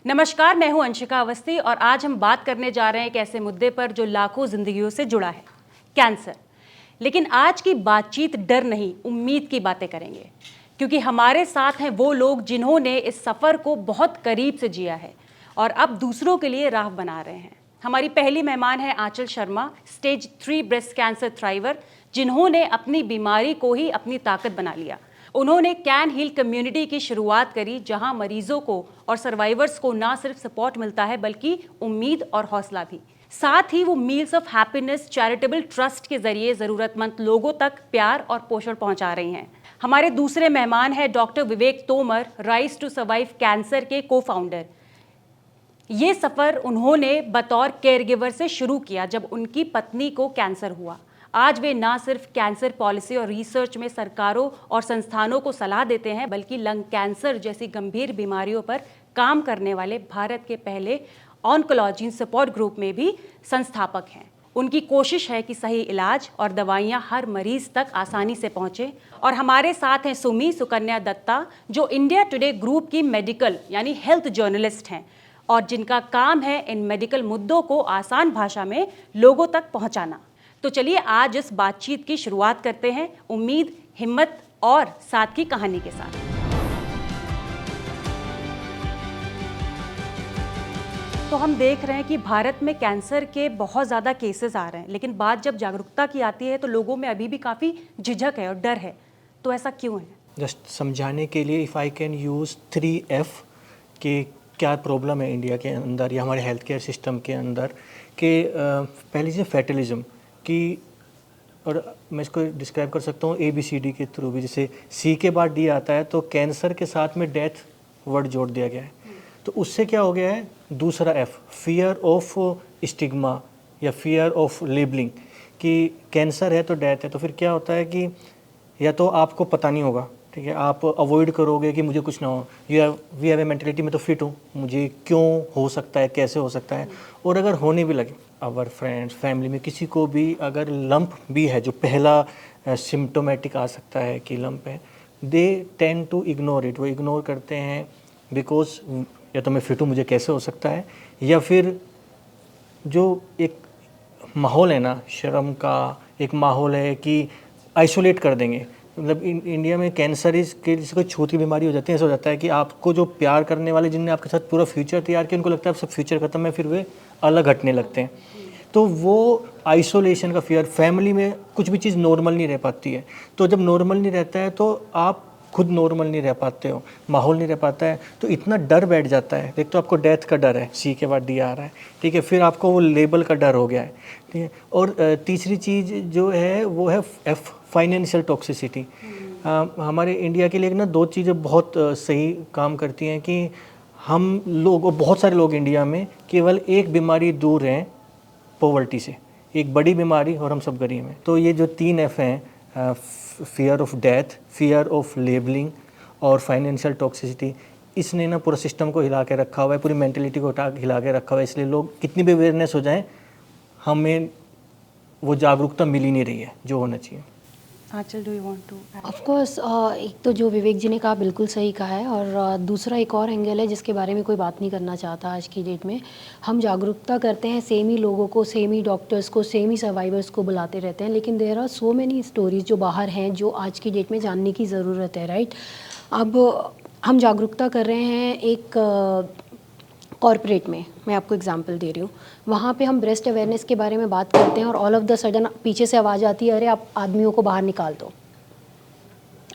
नमस्कार, मैं हूं अंशिका अवस्थी और आज हम बात करने जा रहे हैं एक ऐसे मुद्दे पर जो लाखों जिंदगियों से जुड़ा है, कैंसर। लेकिन आज की बातचीत डर नहीं, उम्मीद की बातें करेंगे, क्योंकि हमारे साथ हैं वो लोग जिन्होंने इस सफ़र को बहुत करीब से जिया है और अब दूसरों के लिए राह बना रहे हैं। हमारी पहली मेहमान है आंचल शर्मा, स्टेज 3 ब्रेस्ट कैंसर थ्राइवर, जिन्होंने अपनी बीमारी को ही अपनी ताकत बना लिया। उन्होंने कैन हील कम्युनिटी की शुरुआत करी, जहां मरीजों को और सर्वाइवर्स को ना सिर्फ सपोर्ट मिलता है बल्कि उम्मीद और हौसला भी। साथ ही वो meals of happiness charitable trust के जरिए ज़रूरतमंद लोगों तक प्यार और पोषण पहुंचा रही हैं। हमारे दूसरे मेहमान हैं doctor Vivek Tomar, rise to survive cancer के को फाउंडर। ये सफ़र उन्होंने बतौर केयरगिवर से शुरू किया जब उनकी पत्नी को कैंसर हुआ। आज वे ना सिर्फ कैंसर पॉलिसी और रिसर्च में सरकारों और संस्थानों को सलाह देते हैं, बल्कि लंग कैंसर जैसी गंभीर बीमारियों पर काम करने वाले भारत के पहले ऑन्कोलॉजी सपोर्ट ग्रुप में भी संस्थापक हैं। उनकी कोशिश है कि सही इलाज और दवाइयां हर मरीज तक आसानी से पहुंचे। और हमारे साथ हैं सुकन्या दत्ता, जो इंडिया टुडे ग्रुप की मेडिकल यानी हेल्थ जर्नलिस्ट हैं और जिनका काम है इन मेडिकल मुद्दों को आसान भाषा में लोगों तक पहुंचाना। तो चलिए आज इस बातचीत की शुरुआत करते हैं उम्मीद, हिम्मत और साथ की कहानी के साथ। तो हम देख रहे हैं कि भारत में कैंसर के बहुत ज़्यादा केसेस आ रहे हैं, लेकिन बात जब जागरूकता की आती है तो लोगों में अभी भी काफ़ी झिझक है और डर है। तो ऐसा क्यों है? जस्ट समझाने के लिए if I can use 3F कि क्या प्रॉब्लम है इंडिया के अंदर या हमारे हेल्थ केयर सिस्टम के अंदर, कि पहली चीज़ फैटलिज्म की, और मैं इसको डिस्क्राइब कर सकता हूँ ABCD के थ्रू भी। जैसे C के बाद D आता है तो कैंसर के साथ में डेथ वर्ड जोड़ दिया गया है। तो उससे क्या हो गया है, दूसरा F, फियर ऑफ स्टिग्मा या फियर ऑफ लेबलिंग, कि कैंसर है तो डेथ है। तो फिर क्या होता है कि या तो आपको पता नहीं होगा, ठीक है, आप अवॉइड करोगे कि मुझे कुछ ना हो, वी हैव ए मेंटेलिटी, में तो फिट हूँ, मुझे क्यों हो सकता है, कैसे हो सकता है। और अगर होने भी लगे, आवर फ्रेंड्स, फैमिली में किसी को भी अगर लंप भी है, जो पहला सिम्टोमेटिक आ सकता है कि लंप है, they tend to ignore it. वो इग्नोर करते हैं बिकॉज या तो मैं फिट हूँ, मुझे कैसे हो सकता है, या फिर जो एक माहौल है ना, शर्म का एक माहौल है कि आइसोलेट कर देंगे। मतलब इंडिया में कैंसर के जैसे कोई छोटी बीमारी हो जाती है, ऐसा हो जाता है कि आपको जो प्यार करने वाले, जिनने आपके साथ पूरा फ्यूचर तैयार किया, उनको लगता है अब सब फ्यूचर खत्म है, फिर वे अलग हटने लगते हैं। तो वो आइसोलेशन का फियर, फैमिली में कुछ भी चीज़ नॉर्मल नहीं रह पाती है। तो जब नॉर्मल नहीं रहता है तो आप खुद नॉर्मल नहीं रह पाते हो, माहौल नहीं रह पाता है, तो इतना डर बैठ जाता है। एक तो आपको डेथ का डर है, C के बाद D आ रहा है, ठीक है, फिर आपको वो लेबल का डर हो गया है, ठीक है। और तीसरी चीज़ जो है वो है F, फाइनेंशियल टॉक्सिसिटी। हमारे इंडिया के लिए ना दो चीज़ें बहुत सही काम करती हैं कि हम लोग, और बहुत सारे लोग इंडिया में केवल एक बीमारी दूर हैं पॉवर्टी से, एक बड़ी बीमारी, और हम सब गरीब हैं। तो ये जो 3F हैं, fear of death, fear of labelling और फाइनेंशियल टॉक्सिसिटी, इसने ना पूरा सिस्टम को हिला के रखा हुआ है, पूरी मेंटेलिटी को हिला के रखा हुआ है। इसलिए लोग कितनी भी अवेयरनेस हो जाए, हमें वो जागरूकता मिल ही नहीं रही है जो होना चाहिए। Anchal, do you want to? Of course, एक तो जो विवेक जी ने कहा बिल्कुल सही कहा है, और दूसरा एक और एंगल है जिसके बारे में कोई बात नहीं करना चाहता आज की डेट में। हम जागरूकता करते हैं, सेम ही लोगों को, सेम ही डॉक्टर्स को, सेम ही सर्वाइवर्स को बुलाते रहते हैं, लेकिन there are so many stories जो बाहर हैं, जो आज की डेट में जानने की ज़रूरत है, राइट। अब हम जागरूकता कर रहे हैं एक कॉर्पोरेट में, मैं आपको एग्जांपल दे रही हूँ, वहाँ पे हम ब्रेस्ट अवेयरनेस के बारे में बात करते हैं और ऑल ऑफ द सडन पीछे से आवाज़ आती है, अरे आप आदमियों को बाहर निकाल दो।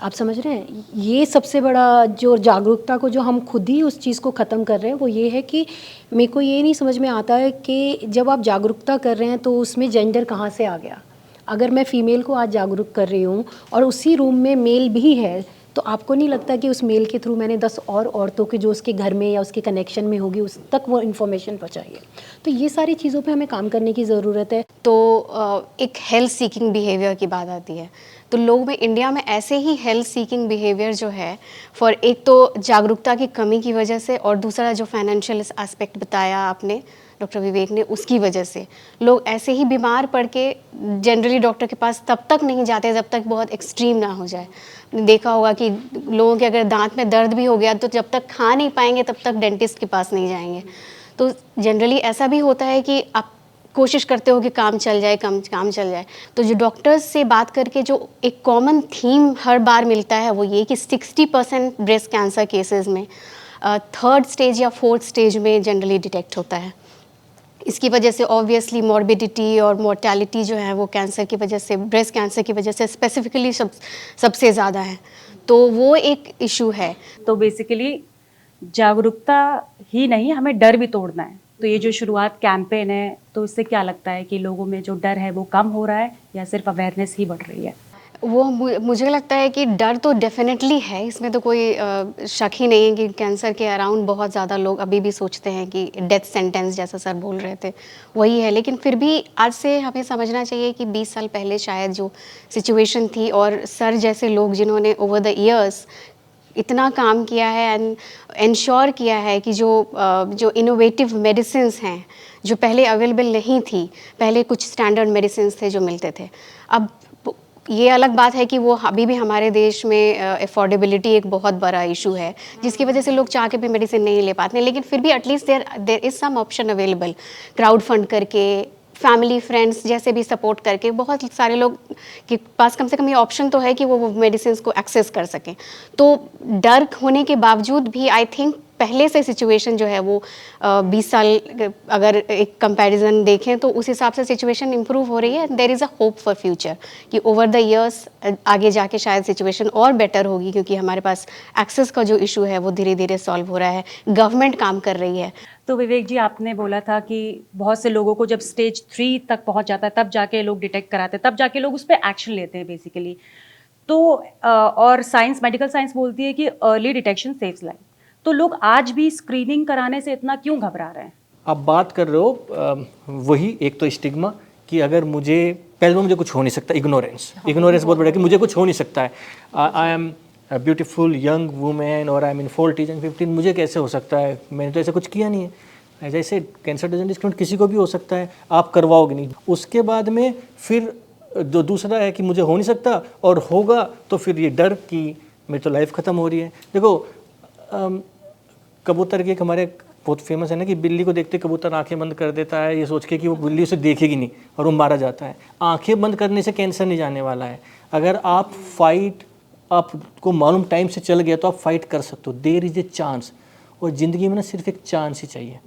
आप समझ रहे हैं, ये सबसे बड़ा जो जागरूकता को जो हम खुद ही उस चीज़ को ख़त्म कर रहे हैं, वो ये है कि मेरे को ये नहीं समझ में आता है कि जब आप जागरूकता कर रहे हैं तो उसमें जेंडर कहाँ से आ गया। अगर मैं फ़ीमेल को आज जागरूक कर रही हूँ और उसी रूम में मेल भी है, तो आपको नहीं लगता कि उस मेल के थ्रू मैंने 10 और औरतों के जो उसके घर में या उसके कनेक्शन में होगी उस तक वो इन्फॉर्मेशन पहुँचाइए। तो ये सारी चीज़ों पे हमें काम करने की ज़रूरत है। तो एक हेल्थ सीकिंग बिहेवियर की बात आती है, तो लोग में इंडिया में ऐसे ही हेल्थ सीकिंग बिहेवियर जो है फॉर एक तो जागरूकता की कमी की वजह से, और दूसरा जो फाइनेंशियल एस्पेक्ट बताया आपने डॉक्टर विवेक ने, उसकी वजह से लोग ऐसे ही बीमार पड़ के जनरली डॉक्टर के पास तब तक नहीं जाते जब तक बहुत एक्सट्रीम ना हो जाए। आपने देखा होगा कि लोगों के अगर दांत में दर्द भी हो गया तो जब तक खा नहीं पाएंगे तब तक डेंटिस्ट के पास नहीं जाएंगे। तो जनरली ऐसा भी होता है कि आप कोशिश करते हो कि काम चल जाए, काम चल जाए। तो जो डॉक्टर्स से बात करके जो एक कॉमन थीम हर बार मिलता है वो ये कि 60% ब्रेस्ट कैंसर केसेस में 3rd स्टेज या 4th स्टेज में जनरली डिटेक्ट होता है। इसकी वजह से ऑब्वियसली मॉर्बिडिटी और मोर्टेलिटी जो है वो कैंसर की वजह से, ब्रेस्ट कैंसर की वजह से स्पेसिफिकली सबसे ज़्यादा है। तो वो एक इशू है। तो बेसिकली जागरूकता ही नहीं, हमें डर भी तोड़ना है। तो ये जो शुरुआत कैंपेन है, तो इससे क्या लगता है कि लोगों में जो डर है वो कम हो रहा है या सिर्फ अवेयरनेस ही बढ़ रही है? वो मुझे लगता है कि डर तो डेफिनेटली है, इसमें तो कोई शक ही नहीं है कि कैंसर के अराउंड बहुत ज़्यादा लोग अभी भी सोचते हैं कि डेथ सेंटेंस, जैसा सर बोल रहे थे, वही है। लेकिन फिर भी आज से हमें समझना चाहिए कि 20 साल पहले शायद जो सिचुएशन थी, और सर जैसे लोग जिन्होंने ओवर द ईयर्स इतना काम किया है एंड इंश्योर किया है कि जो इनोवेटिव मेडिसिन्स हैं जो पहले अवेलेबल नहीं थी, पहले कुछ स्टैंडर्ड मेडिसिन्स थे जो मिलते थे। अब ये अलग बात है कि वो अभी भी हमारे देश में अफोर्डेबिलिटी एक बहुत बड़ा इशू है, जिसकी वजह से लोग चाह के भी मेडिसिन नहीं ले पाते हैं। लेकिन फिर भी at least there is some option available, crowd fund करके, फैमिली फ्रेंड्स जैसे भी सपोर्ट करके बहुत सारे लोग के पास कम से कम ये ऑप्शन तो है कि वो मेडिसिन को एक्सेस कर सकें। तो डर होने के बावजूद भी आई थिंक पहले से सिचुएशन जो है वो 20 साल अगर एक कंपैरिजन देखें तो उस हिसाब से सिचुएशन इम्प्रूव हो रही है। There is a hope for future कि ओवर द इयर्स आगे जाके शायद सिचुएशन और बेटर होगी, क्योंकि हमारे पास एक्सेस का जो इशू है वो धीरे धीरे सॉल्व हो रहा है, गवर्नमेंट काम कर रही है। तो विवेक जी, आपने बोला था कि बहुत से लोगों को जब स्टेज 3 तक पहुंच जाता है तब जाके लोग डिटेक्ट कराते हैं, तब जाके लोग उस पर एक्शन लेते हैं बेसिकली। तो और साइंस, मेडिकल साइंस बोलती है कि अर्ली डिटेक्शन सेव्स लाइफ। तो लोग आज भी स्क्रीनिंग कराने से इतना क्यों घबरा रहे हैं? आप बात कर रहे हो वही एक तो स्टिग्मा कि अगर मुझे पहले मुझे कुछ हो नहीं सकता, इग्नोरेंस बहुत बड़ा कि मुझे कुछ हो नहीं सकता है। I am beautiful young women और I am in 40s and 50, मुझे कैसे हो सकता है, मैंने तो ऐसा कुछ किया नहीं है। जैसे कैंसर डजंट डिस्क्रिमिनेट, किसी को भी हो सकता है, आप करवाओगे नहीं। उसके बाद में फिर जो दूसरा है कि मुझे हो नहीं सकता और होगा तो फिर ये डर कि मेरी तो लाइफ ख़त्म हो रही है। देखो कबूतर की एक हमारे बहुत फेमस है ना कि बिल्ली को देखते कबूतर आंखें बंद कर देता है, ये सोच के कि वो बिल्ली उसे देखेगी नहीं और वो मारा जाता है। आंखें बंद करने से कैंसर नहीं जाने वाला है। अगर आप आपको मालूम टाइम से चल गया तो आप फाइट कर सकते हो। देयर इज़ ए चांस, और ज़िंदगी में ना सिर्फ एक चांस ही चाहिए,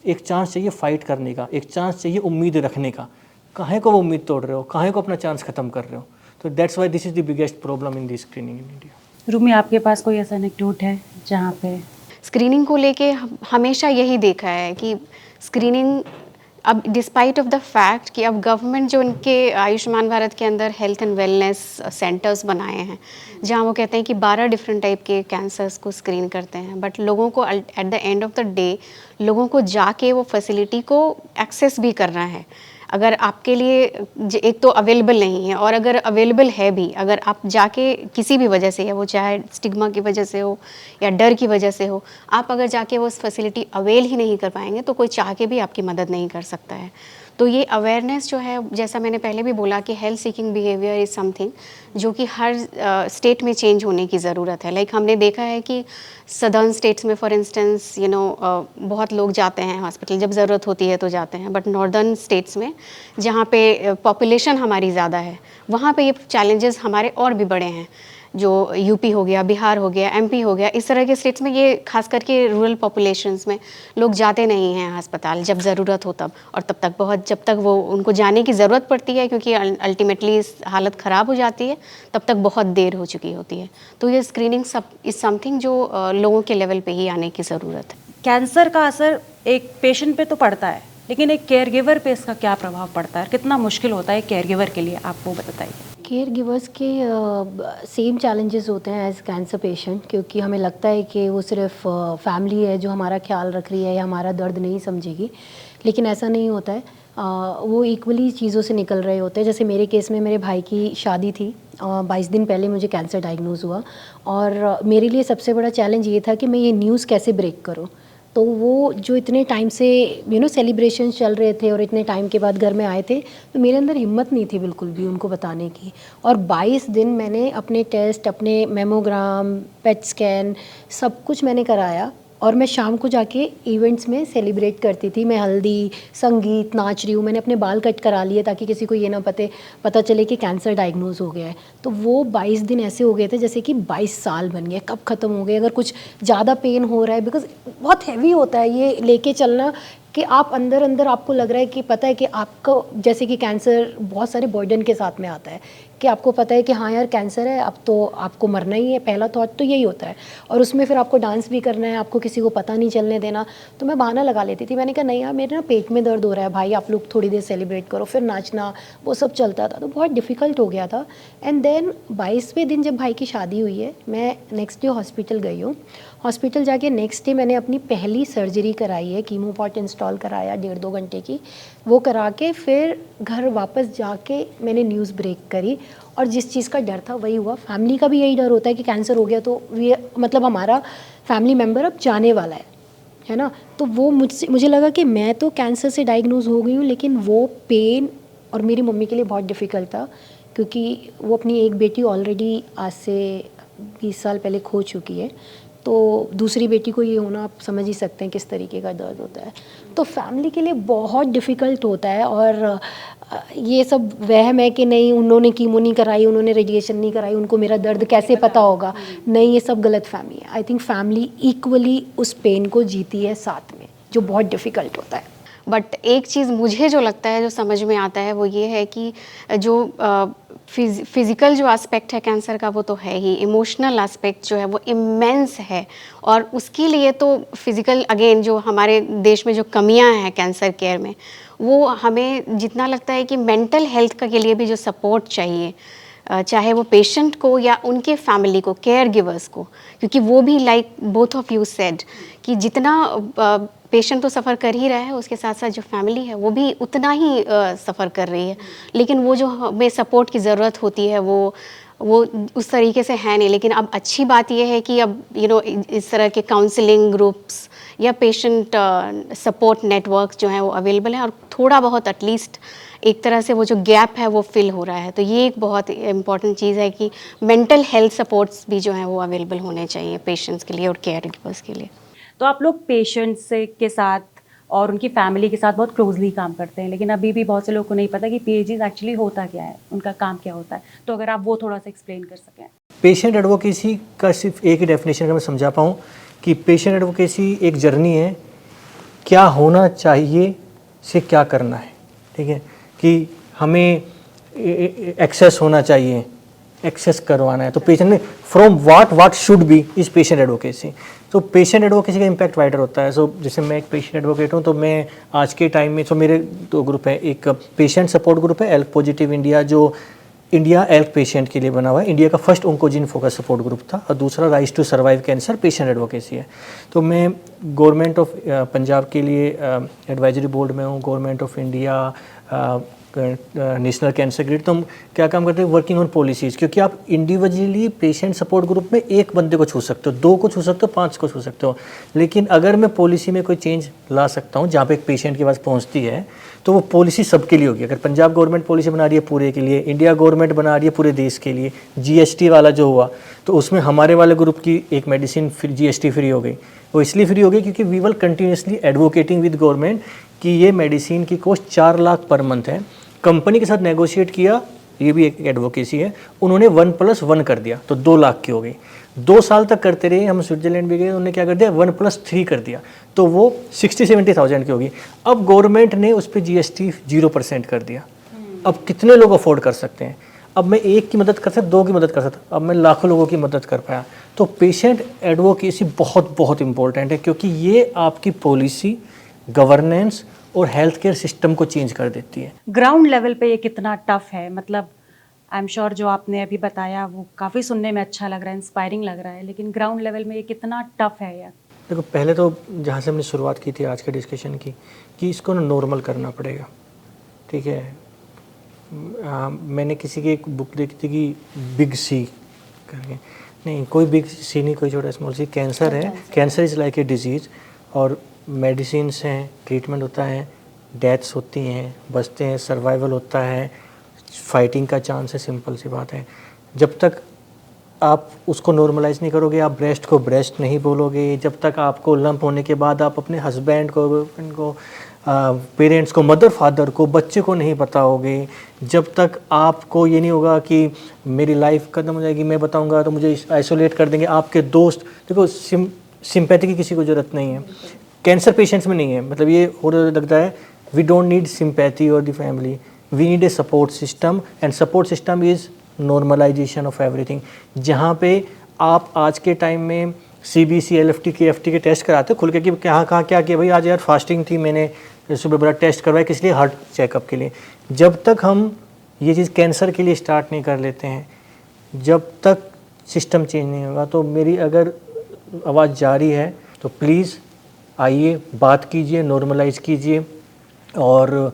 एक चांस चाहिए फाइट करने का, एक चांस चाहिए उम्मीद रखने का। काहे को वो उम्मीद तोड़ रहे हो, काहे को अपना चांस ख़त्म कर रहे हो? तो that's why this is the biggest problem in the screening in India. Rumi, आपके पास कोई ऐसा एनेक्डोट है जहाँ पे स्क्रीनिंग को लेके हमेशा यही देखा है कि स्क्रीनिंग अब डिस्पाइट ऑफ द फैक्ट कि अब गवर्नमेंट जो उनके आयुष्मान भारत के अंदर हेल्थ एंड वेलनेस सेंटर्स बनाए हैं, जहाँ वो कहते हैं कि 12 डिफरेंट टाइप के कैंसर्स को स्क्रीन करते हैं, बट लोगों को at the end of the day लोगों को जाके वो फैसिलिटी को एक्सेस भी करना है। अगर आपके लिए एक तो अवेलेबल नहीं है, और अगर अवेलेबल है भी, अगर आप जाके किसी भी वजह से, या वो चाहे स्टिग्मा की वजह से हो या डर की वजह से हो, आप अगर जाके वो फैसिलिटी अवेल ही नहीं कर पाएंगे तो कोई चाह के भी आपकी मदद नहीं कर सकता है। तो ये अवेयरनेस जो है, जैसा मैंने पहले भी बोला कि health seeking behaviour is something जो कि हर स्टेट में चेंज होने की ज़रूरत है। लाइक हमने देखा है कि सदर्न स्टेट्स में फॉर इंस्टेंस बहुत लोग जाते हैं हॉस्पिटल, जब ज़रूरत होती है तो जाते हैं, बट नॉर्दर्न स्टेट्स में जहाँ पे पॉपुलेशन हमारी ज़्यादा है, वहाँ पे ये चैलेंजेस हमारे और भी बड़े हैं। जो यूपी हो गया, बिहार हो गया, एमपी हो गया, इस तरह के स्टेट्स में ये खास करके रूरल पॉपुलेशंस में लोग जाते नहीं हैं अस्पताल जब ज़रूरत हो तब, और तब तक जब तक वो उनको जाने की ज़रूरत पड़ती है क्योंकि अल्टीमेटली हालत ख़राब हो जाती है, तब तक बहुत देर हो चुकी होती है। तो ये स्क्रीनिंग इज़ समथिंग जो लोगों के लेवल पे ही आने की ज़रूरत है। कैंसर का असर एक पेशेंट पे तो पड़ता है, लेकिन एक केयर गिवर पे इसका क्या प्रभाव पड़ता है, कितना मुश्किल होता है केयर गिवर के लिए, आप वो बताइए। केयर गिवर्स के सेम चैलेंजेस होते हैं एज कैंसर पेशेंट, क्योंकि हमें लगता है कि वो सिर्फ फैमिली है जो हमारा ख्याल रख रही है या हमारा दर्द नहीं समझेगी, लेकिन ऐसा नहीं होता है। वो इक्वली चीज़ों से निकल रहे होते हैं। जैसे मेरे केस में मेरे भाई की शादी थी, 22 दिन पहले मुझे कैंसर डायग्नोज हुआ, और मेरे लिए सबसे बड़ा चैलेंज ये था कि मैं ये न्यूज़ कैसे ब्रेक करूँ। तो वो जो इतने टाइम से सेलिब्रेशन चल रहे थे और इतने टाइम के बाद घर में आए थे, तो मेरे अंदर हिम्मत नहीं थी बिल्कुल भी उनको बताने की। और 22 दिन मैंने अपने टेस्ट, अपने मेमोग्राम, पेट स्कैन, सब कुछ मैंने कराया, और मैं शाम को जाके इवेंट्स में सेलिब्रेट करती थी। मैं हल्दी, संगीत, नाच रही हूँ। मैंने अपने बाल कट करा लिए ताकि किसी को ये ना पता चले कि कैंसर डायग्नोज हो गया है। तो वो 22 दिन ऐसे हो गए थे जैसे कि 22 साल बन गए, कब ख़त्म हो गए। अगर कुछ ज़्यादा पेन हो रहा है, बिकॉज बहुत हैवी होता है ये लेके चलना, कि आप अंदर अंदर आपको लग रहा है कि पता है कि आपको, जैसे कि कैंसर बहुत सारे बर्डन के साथ में आता है, कि आपको पता है कि हाँ यार कैंसर है, अब तो आपको मरना ही है, पहला थॉट तो यही होता है। और उसमें फिर आपको डांस भी करना है, आपको किसी को पता नहीं चलने देना। तो मैं बहाना लगा लेती थी, मैंने कहा नहीं यार मेरे ना पेट में दर्द हो रहा है भाई, आप लोग थोड़ी देर सेलिब्रेट करो, फिर नाचना, वो सब चलता था। तो बहुत डिफ़िकल्ट हो गया था। एंड देन 22वें दिन जब भाई की शादी हुई है, मैं नेक्स्ट डे हॉस्पिटल गई हूँ। हॉस्पिटल जाके नेक्स्ट डे मैंने अपनी पहली सर्जरी कराई है, कीमोपॉट इंस्टॉल कराया 1.5-2 घंटे की। वो करा के फिर घर वापस जाके मैंने न्यूज़ ब्रेक करी, और जिस चीज़ का डर था वही हुआ। फैमिली का भी यही डर होता है कि कैंसर हो गया तो मतलब हमारा फैमिली मेम्बर अब जाने वाला है ना। तो वो मुझे लगा कि मैं तो कैंसर से डायग्नोज हो गई हूँ, लेकिन वो पेन और मेरी मम्मी के लिए बहुत डिफ़िकल्ट था, क्योंकि वो अपनी एक बेटी ऑलरेडी आज से 20 साल पहले खो चुकी है। तो दूसरी बेटी को ये होना, आप समझ ही सकते हैं किस तरीके का दर्द होता है। तो फैमिली के लिए बहुत डिफ़िकल्ट होता है। और ये सब वहम है कि नहीं उन्होंने कीमो नहीं कराई, उन्होंने रेडिएशन नहीं कराई, उनको मेरा दर्द कैसे पता होगा। नहीं, ये सब गलत फहमी है। आई थिंक फैमिली इक्वली उस पेन को जीती है साथ में, जो बहुत डिफ़िकल्ट होता है। बट एक चीज़ मुझे जो लगता है, जो समझ में आता है, वो ये है कि जो फिज़िकल जो एस्पेक्ट है कैंसर का वो तो है ही, इमोशनल एस्पेक्ट जो है वो इमेंस है। और उसके लिए तो फिज़िकल अगेन जो हमारे देश में जो कमियां हैं कैंसर केयर में, वो हमें जितना लगता है कि मेंटल हेल्थ के लिए भी जो सपोर्ट चाहिए, चाहे वो पेशेंट को या उनके फैमिली को, केयर गिवर्स को, क्योंकि वो भी like both of you said कि जितना पेशेंट तो सफ़र कर ही रहा है, उसके साथ साथ जो फैमिली है वो भी उतना ही सफ़र कर रही है। लेकिन वो जो हमें सपोर्ट की ज़रूरत होती है वो उस तरीके से है नहीं। लेकिन अब अच्छी बात यह है कि अब इस तरह के काउंसलिंग ग्रुप्स या पेशेंट सपोर्ट नेटवर्क जो हैं वो अवेलेबल हैं, और थोड़ा बहुत एटलीस्ट एक तरह से वो जो गैप है वो फिल हो रहा है। तो ये एक बहुत इम्पॉर्टेंट चीज़ है कि मेंटल हेल्थ सपोर्ट्स भी जो हैं वो अवेलेबल होने चाहिए पेशेंट्स के लिए और केयर गिवर्स के लिए। तो आप लोग पेशेंट्स के साथ और उनकी फैमिली के साथ बहुत क्लोजली काम करते हैं, लेकिन अभी भी बहुत से लोगों को नहीं पता कि पीएचडी एक्चुअली होता क्या है, उनका काम क्या होता है। तो अगर आप वो थोड़ा सा एक्सप्लेन कर सकें। पेशेंट एडवोकेसी का सिर्फ एक ही डेफिनेशन अगर मैं समझा पाऊँ कि पेशेंट एडवोकेसी एक जर्नी है, क्या होना चाहिए से क्या करना है, ठीक है, कि हमें एक्सेस होना चाहिए, एक्सेस करवाना है। तो पेशेंट ने from what should be is patient advocacy. तो पेशेंट एडवोकेसी का इम्पैक्ट वाइडर होता है। सो जैसे मैं एक पेशेंट एडवोकेट हूँ, तो मैं आज के टाइम में मेरे 2 ग्रुप हैं। एक पेशेंट सपोर्ट ग्रुप है एल्क पॉजिटिव इंडिया, जो इंडिया एल्क पेशेंट के लिए बना हुआ है। इंडिया का first oncogene focus support group था। और दूसरा rise to survive cancer patient advocacy है। तो मैं गवर्नमेंट ऑफ पंजाब के लिए एडवाइजरी बोर्ड में हूँ, government of India, national cancer grid. तो हम क्या काम करते हैं, वर्किंग ऑन पॉलिसीज़, क्योंकि आप इंडिविजुअली पेशेंट सपोर्ट ग्रुप में एक बंदे को छू सकते हो, 2 को छू सकते हो, 5 को छू सकते हो। लेकिन अगर मैं पॉलिसी में कोई चेंज ला सकता हूँ जहाँ पे एक पेशेंट के पास पहुँचती है, तो वो पॉलिसी सबके लिए होगी। अगर पंजाब गवर्नमेंट पॉलिसी बना रही है पूरे के लिए, इंडिया गवर्नमेंट बना रही है पूरे देश के लिए, जीएसटी वाला जो हुआ, तो उसमें हमारे वाले ग्रुप की एक मेडिसिन फिर जीएसटी फ्री हो गई। वो इसलिए फ्री हो गई क्योंकि we will continuously advocating with government कि ये मेडिसिन की कॉस्ट 4 लाख पर मंथ है। कंपनी के साथ नेगोशिएट किया, ये भी एक एडवोकेसी है, उन्होंने 1+1 कर दिया, तो 2 लाख की हो गई। 2 साल तक करते रहे, हम स्विट्जरलैंड भी गए, उन्होंने क्या कर दिया, 1+3 कर दिया, तो वो 60-70,000 की होगी। अब गवर्नमेंट ने उस पर जीएसटी 0% कर दिया। अब कितने लोग अफोर्ड कर सकते हैं? अब मैं एक की मदद कर सकता, 2 की मदद कर सकता, अब मैं लाखों लोगों की मदद कर पाया। तो पेशेंट एडवोकेसी बहुत बहुत इंपॉर्टेंट है, क्योंकि ये आपकी पॉलिसी, गवर्नेंस और हेल्थ केयर सिस्टम को चेंज कर देती है। ग्राउंड लेवल पे ये कितना टफ है, मतलब आई एम श्योर जो आपने अभी बताया वो काफ़ी सुनने में अच्छा लग रहा है, इंस्पायरिंग लग रहा है, लेकिन ग्राउंड लेवल में ये कितना टफ है यार। देखो, पहले तो जहाँ से हमने शुरुआत की थी आज के डिस्कशन की, कि इसको ना नॉर्मल करना पड़ेगा, ठीक है। मैंने किसी की एक बुक देखी थी कि बिग सी करके, नहीं कोई बिग सी नहीं, कोई छोटा स्मॉल सी, कैंसर है, cancer is like a disease, और मेडिसिन हैं, ट्रीटमेंट होता है, डेथ्स होती हैं, बचते हैं, सर्वाइवल होता है, फाइटिंग का चांस है, सिंपल सी बात है। जब तक आप उसको नॉर्मलाइज नहीं करोगे, आप ब्रेस्ट को ब्रेस्ट नहीं बोलोगे, जब तक आपको लंप होने के बाद आप अपने हस्बैंड को, गर्लफ्रेंड को, पेरेंट्स को, मदर फादर को, बच्चे को नहीं बताओगे, जब तक आपको ये नहीं होगा कि मेरी लाइफ खत्म हो जाएगी, मैं बताऊंगा तो मुझे आइसोलेट कर देंगे आपके दोस्त। देखो, सिंपैथी की किसी को ज़रूरत नहीं है, कैंसर पेशेंट्स में नहीं है। मतलब ये हो लगता है वी डोंट नीड सिंपैथी और the family, we need a support system, and support system is normalization of everything. जहाँ पे आप आज के टाइम में CBC, LFT, KFT के टेस्ट कराते हो खुल के, कि कहाँ क्या किया भाई, आज यार फास्टिंग थी, मैंने सुबह ब्लड टेस्ट करवाया, किस लिए, हार्ट चेकअप के लिए। जब तक हम ये चीज़ कैंसर के लिए स्टार्ट नहीं कर लेते हैं, जब तक सिस्टम चेंज नहीं होगा, तो मेरी अगर आवाज़ जारी है तो प्लीज़ आइए, बात कीजिए, नॉर्मलाइज कीजिए, और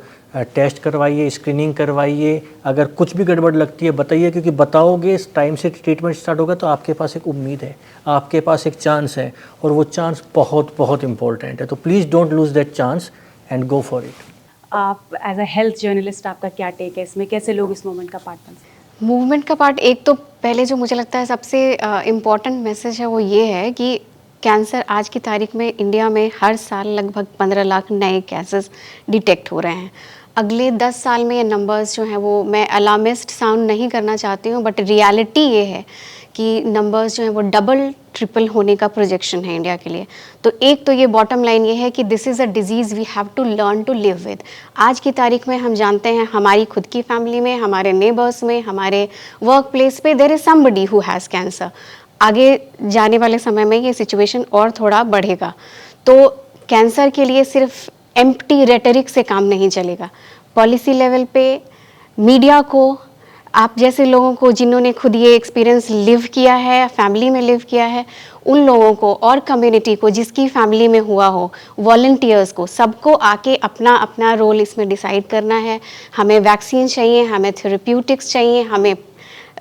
टेस्ट करवाइए, स्क्रीनिंग करवाइए। अगर कुछ भी गड़बड़ लगती है बताइए, क्योंकि बताओगे, टाइम से ट्रीटमेंट स्टार्ट होगा तो आपके पास एक उम्मीद है, आपके पास एक चांस है, और वो चांस बहुत बहुत इंपॉर्टेंट है। तो please don't lose that chance and go for it. आप एज अ हेल्थ जर्नलिस्ट आपका क्या टेक है इसमें, कैसे लोग इस मूवमेंट का पार्ट बन सकते हैं? मूवमेंट का पार्ट, एक तो पहले जो मुझे लगता है सबसे इम्पॉर्टेंट मैसेज है वो ये है कि कैंसर आज की तारीख में इंडिया में हर साल लगभग 15 लाख नए केसेस डिटेक्ट हो रहे हैं। अगले 10 साल में ये नंबर्स जो हैं, वो मैं अलार्मिस्ट साउंड नहीं करना चाहती हूँ, बट रियलिटी ये है कि नंबर्स जो हैं वो डबल ट्रिपल होने का प्रोजेक्शन है इंडिया के लिए। तो एक तो ये बॉटम लाइन ये है कि this is a disease we have to learn to live with. आज की तारीख में हम जानते हैं हमारी खुद की फैमिली में, हमारे नेबर्स में, हमारे वर्क प्लेस पे there is somebody who has cancer. आगे जाने वाले समय में ये सिचुएशन और थोड़ा बढ़ेगा। तो कैंसर के लिए सिर्फ एम्प्टी रेटरिक से काम नहीं चलेगा। पॉलिसी लेवल पे मीडिया को, आप जैसे लोगों को जिन्होंने खुद ये एक्सपीरियंस लिव किया है, फैमिली में लिव किया है, उन लोगों को और कम्युनिटी को जिसकी फैमिली में हुआ हो, वॉलंटियर्स को, सबको आके अपना अपना रोल इसमें डिसाइड करना है। हमें वैक्सीन चाहिए, हमें थेरेप्यूटिक्स चाहिए, हमें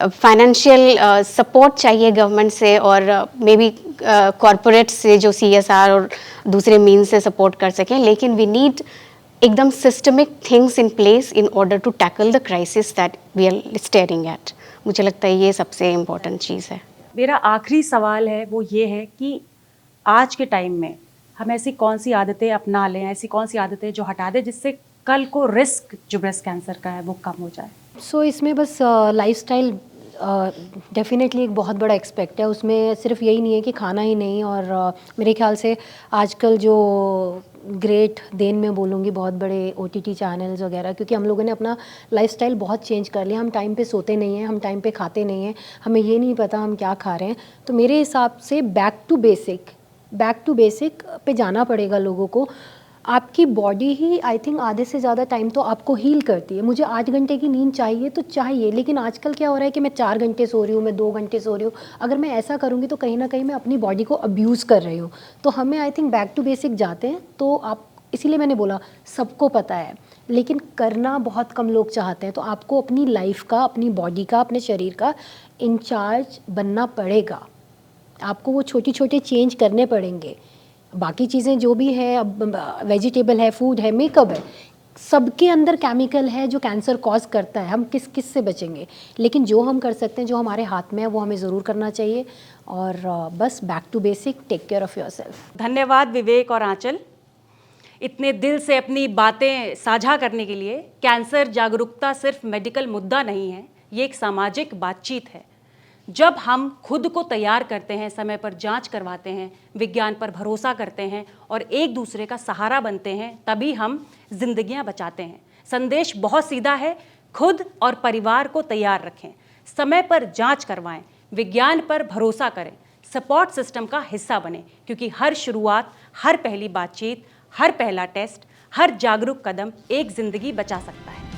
फाइनेंशियल सपोर्ट चाहिए गवर्नमेंट से, और मे बी कॉरपोरेट से जो CSR और दूसरे मीन से सपोर्ट कर सकें। लेकिन वी नीड एकदम systemic things in place in order to tackle the crisis that we are staring at. मुझे लगता है ये सबसे इम्पोर्टेंट चीज़ है। मेरा आखिरी सवाल है वो ये है कि आज के टाइम में हम ऐसी कौन सी आदतें अपना लें, ऐसी कौन सी आदतें जो हटा दें जिससे कल को रिस्क जो ब्रेस्ट कैंसर का है वो कम हो जाए। सो इसमें बस लाइफस्टाइल डेफिनेटली एक बहुत बड़ा एक्सपेक्ट है। उसमें सिर्फ यही नहीं है कि खाना ही नहीं, और मेरे ख्याल से आजकल जो ग्रेट देन में बोलूँगी बहुत बड़े OTT चैनल्स वगैरह, क्योंकि हम लोगों ने अपना लाइफस्टाइल बहुत चेंज कर लिया। हम टाइम पे सोते नहीं हैं, हम टाइम पे खाते नहीं हैं, हमें ये नहीं पता हम क्या खा रहे हैं। तो मेरे हिसाब से बैक टू बेसिक पे जाना पड़ेगा लोगों को। आपकी बॉडी ही आई थिंक आधे से ज़्यादा टाइम तो आपको हील करती है। मुझे 8 घंटे की नींद चाहिए तो चाहिए, लेकिन आजकल क्या हो रहा है कि मैं 4 घंटे सो रही हूँ, मैं 2 घंटे सो रही हूँ। अगर मैं ऐसा करूँगी तो कहीं ना कहीं मैं अपनी बॉडी को अब्यूज़ कर रही हूँ। तो हमें I think back to basic जाते हैं। तो आप, इसीलिए मैंने बोला सबको पता है, लेकिन करना बहुत कम लोग चाहते हैं। तो आपको अपनी लाइफ का, अपनी बॉडी का, अपने शरीर का इंचार्ज बनना पड़ेगा। आपको वो छोटी छोटे चेंज करने पड़ेंगे। बाकी चीज़ें जो भी है, अब वेजिटेबल है, फूड है, मेकअप है, सबके अंदर केमिकल है जो कैंसर कॉज करता है। हम किस किस से बचेंगे? लेकिन जो हम कर सकते हैं, जो हमारे हाथ में है, वो हमें ज़रूर करना चाहिए। और बस back to basic, take care of yourself. धन्यवाद विवेक और आंचल, इतने दिल से अपनी बातें साझा करने के लिए। कैंसर जागरूकता सिर्फ मेडिकल मुद्दा नहीं है, ये एक सामाजिक बातचीत है। जब हम खुद को तैयार करते हैं, समय पर जांच करवाते हैं, विज्ञान पर भरोसा करते हैं और एक दूसरे का सहारा बनते हैं, तभी हम जिंदगियां बचाते हैं। संदेश बहुत सीधा है, खुद और परिवार को तैयार रखें, समय पर जांच करवाएं, विज्ञान पर भरोसा करें, सपोर्ट सिस्टम का हिस्सा बने, क्योंकि हर शुरुआत, हर पहली बातचीत, हर पहला टेस्ट, हर जागरूक कदम एक जिंदगी बचा सकता है।